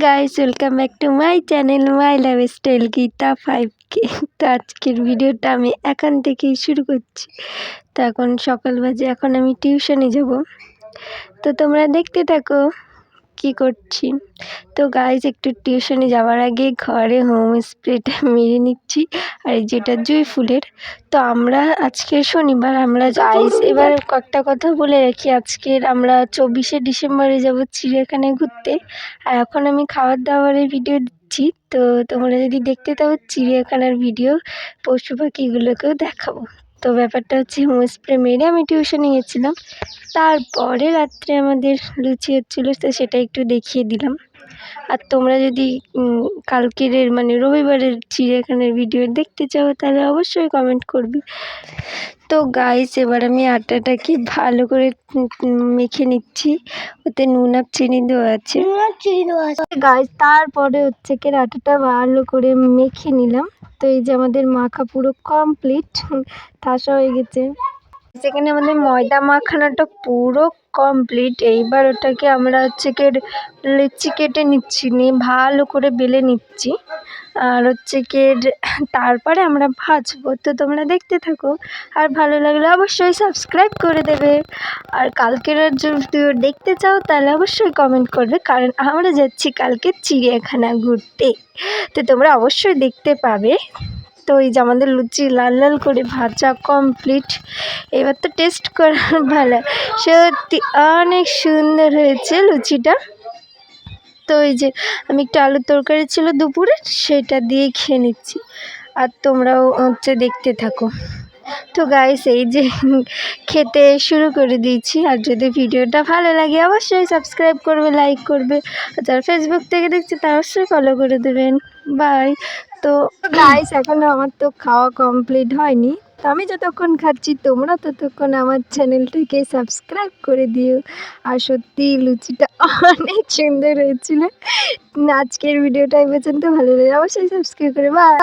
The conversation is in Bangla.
Guys, welcome back to my channel my lifestyle Gita 5K। তো আজকের ভিডিওটা আমি এখান থেকেই শুরু করছি। তো এখন সকাল বাজে, এখন আমি টিউশনে যাব। তো তোমরা দেখতে থাকো কি করছি। তো গাইস, একটু টিউশনে যাওয়ার আগে ঘরে হোম স্প্রেটা মেরে নিচ্ছি, আর যেটা জুঁই ফুলের। তো আমরা আজকে শনিবার, আমরা গাইস এবার কয়েকটা কথা বলে রাখি। আজকের আমরা 24শে ডিসেম্বরে যাব চিড়িয়াখানায় ঘুরতে। আর এখন আমি খাবার দাবারের ভিডিও দিচ্ছি। তো তোমরা যদি দেখতে চাও চিড়িয়াখানার ভিডিও, পশু পাখিগুলোকেও দেখাবো। তো ব্যাপারটা হচ্ছে, হোম স্প্রে মেরে আমি টিউশনে গেছিলাম। তারপরে রাত্রে আমাদের লুচি হচ্ছিলো, তো সেটা একটু দেখিয়ে দিলাম। আর তোমরা যদি কালকের মানে রবিবারের চিড়িয়াখানার ভিডিও দেখতে চাও তাহলে অবশ্যই কমেন্ট করবে। তো গাইস, এবার আমি আটাটাকে ভালো করে মেখে নিচ্ছি। ওতে নুন আর চিনি দেওয়া আছে। গাইস, তারপরে হচ্ছে কি আটাটা ভালো করে মেখে নিলাম। তো এই যে আমাদের মাখা পুরো কমপ্লিট, ঠাসা হয়ে গেছে। সেখানে আমাদের ময়দা মাখানাটা পুরো কমপ্লিট। এইবার ওটাকে আমরা হচ্ছে কি লেচি কেটে নিচ্ছি, নিয়ে ভালো করে বেলে নিচ্ছি। আর হচ্ছে কি তারপরে আমরা ভাজবো। তো তোমরা দেখতে থাকো, আর ভালো লাগলে অবশ্যই সাবস্ক্রাইব করে দেবে। আর কালকের যদি দেখতে চাও তাহলে অবশ্যই কমেন্ট করবে, কারণ আমরা যাচ্ছি কালকে চিড়িয়াখানা ঘুরতে। তো তোমরা অবশ্যই দেখতে পাবে। তো এই যে আমাদের লুচি লাল লাল করে ভাজা কমপ্লিট। এবার তো টেস্ট করার ভালো, সত্যি অনেক সুন্দর হয়েছে লুচিটা। তো এই যে আমি একটু আলুর তরকারি ছিল দুপুরে, সেটা দিয়ে খেয়ে নিচ্ছি। আর তোমরাও হচ্ছে দেখতে থাকো। তো গাইস, এই যে খেতে শুরু করে দিয়েছি। আর যদি ভিডিওটা ভালো লাগে অবশ্যই সাবস্ক্রাইব করবে, লাইক করবে। আর যারা ফেসবুক থেকে দেখছে তারা অবশ্যই ফলো করে দেবেন। বাই। তো গাইস, এখনও আমার তো খাওয়া কমপ্লিট হয়নি। তো আমি যতক্ষণ খাচ্ছি তোমরা ততক্ষণ আমার চ্যানেলটাকে সাবস্ক্রাইব করে দিও। আর সত্যি লুচিটা অনেক সুন্দর হয়েছিল। আজকের ভিডিওটা এই পর্যন্ত, ভালো লাগে অবশ্যই সাবস্ক্রাইব করে। বাই।